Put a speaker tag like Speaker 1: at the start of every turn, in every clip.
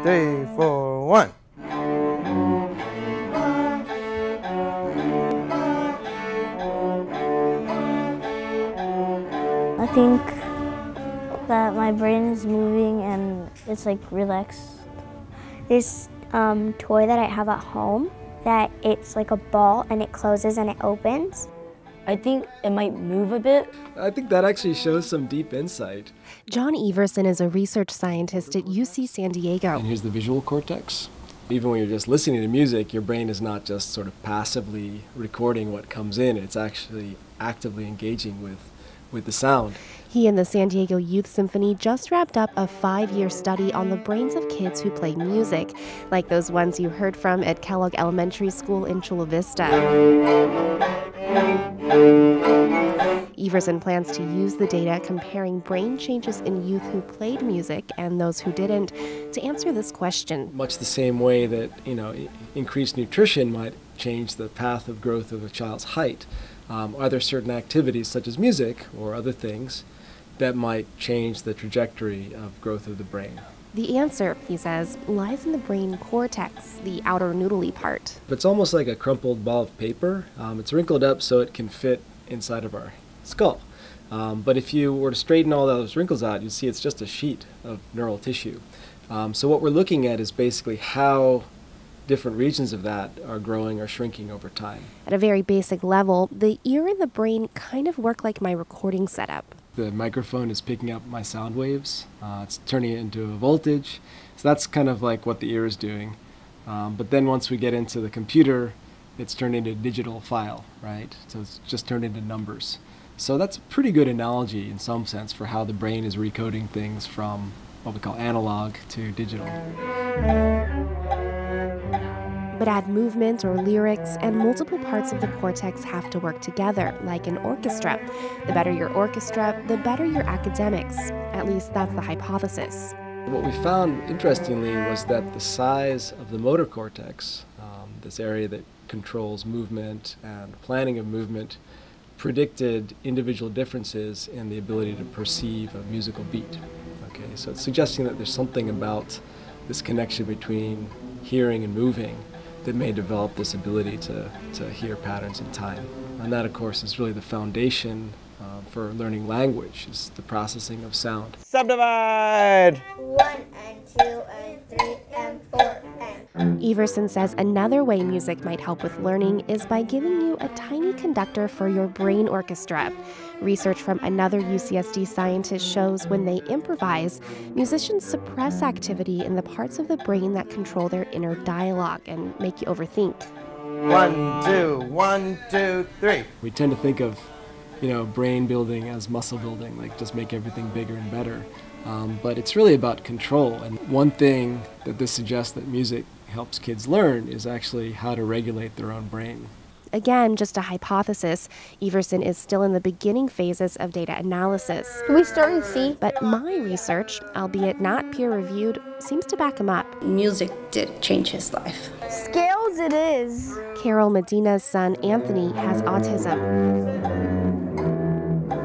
Speaker 1: 3, 4, 1.
Speaker 2: I think that my brain is moving and it's like relaxed. This toy that I have at home, that it's like a ball and it closes and it opens.
Speaker 3: I think it might move a bit.
Speaker 4: I think that actually shows some deep insight.
Speaker 5: John Everson is a research scientist at UC San Diego.
Speaker 4: And here's the visual cortex. Even when you're just listening to music, your brain is not just sort of passively recording what comes in, it's actually actively engaging with the sound.
Speaker 5: He and the San Diego Youth Symphony just wrapped up a 5-year study on the brains of kids who play music, like those ones you heard from at Kellogg Elementary School in Chula Vista. Everson plans to use the data comparing brain changes in youth who played music and those who didn't to answer this question.
Speaker 4: Much the same way that, increased nutrition might change the path of growth of a child's height. Are there certain activities such as music or other things that might change the trajectory of growth of the brain?
Speaker 5: The answer, he says, lies in the brain cortex, the outer noodly part.
Speaker 4: It's almost like a crumpled ball of paper. It's wrinkled up so it can fit inside of our skull. But if you were to straighten all those wrinkles out, you'd see it's just a sheet of neural tissue. So what we're looking at is basically how different regions of that are growing or shrinking over time.
Speaker 5: At a very basic level, the ear and the brain kind of work like my recording setup.
Speaker 4: The microphone is picking up my sound waves. It's turning it into a voltage. So that's kind of like what the ear is doing. But then once we get into the computer, it's turned into a digital file, right? So it's just turned into numbers. So that's a pretty good analogy in some sense for how the brain is recoding things from what we call analog to digital.
Speaker 5: But add movement or lyrics, and multiple parts of the cortex have to work together, like an orchestra. The better your orchestra, the better your academics. At least that's the hypothesis.
Speaker 4: What we found, interestingly, was that the size of the motor cortex, this area that controls movement and planning of movement, predicted individual differences in the ability to perceive a musical beat. Okay, so it's suggesting that there's something about this connection between hearing and moving that may develop this ability to hear patterns in time. And that, of course, is really the foundation for learning language, is the processing of sound.
Speaker 1: Subdivide!
Speaker 2: 1 and 2 and 3 and 4 and...
Speaker 5: Everson says another way music might help with learning is by giving you a tiny conductor for your brain orchestra. Research from another UCSD scientist shows when they improvise, musicians suppress activity in the parts of the brain that control their inner dialogue and make you overthink.
Speaker 1: 1, 2, 1, 2, 3.
Speaker 4: We tend to think of brain building as muscle building, like just make everything bigger and better. But it's really about control. And one thing that this suggests that music helps kids learn is actually how to regulate their own brain.
Speaker 5: Again, just a hypothesis. Everson is still in the beginning phases of data analysis.
Speaker 2: Can we start and see?
Speaker 5: But my research, albeit not peer-reviewed, seems to back him up.
Speaker 3: Music did change his life.
Speaker 2: Scales it is.
Speaker 5: Carol Medina's son, Anthony, has autism.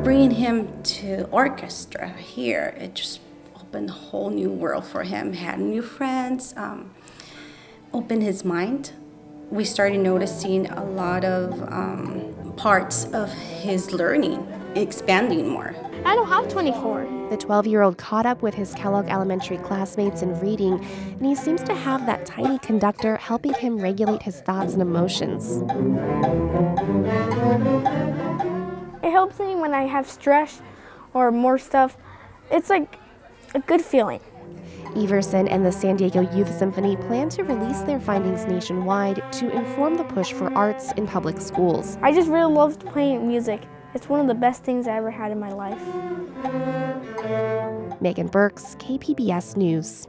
Speaker 3: Bringing him to orchestra here, it just opened a whole new world for him. Had new friends, opened his mind. We started noticing a lot of parts of his learning expanding more.
Speaker 2: I don't have 24.
Speaker 5: The 12-year-old caught up with his Kellogg Elementary classmates in reading, and he seems to have that tiny conductor helping him regulate his thoughts and emotions.
Speaker 2: It helps me when I have stress or more stuff. It's like a good feeling.
Speaker 5: Everson and the San Diego Youth Symphony plan to release their findings nationwide to inform the push for arts in public schools.
Speaker 2: I just really loved playing music. It's one of the best things I ever had in my life.
Speaker 5: Megan Burks, KPBS News.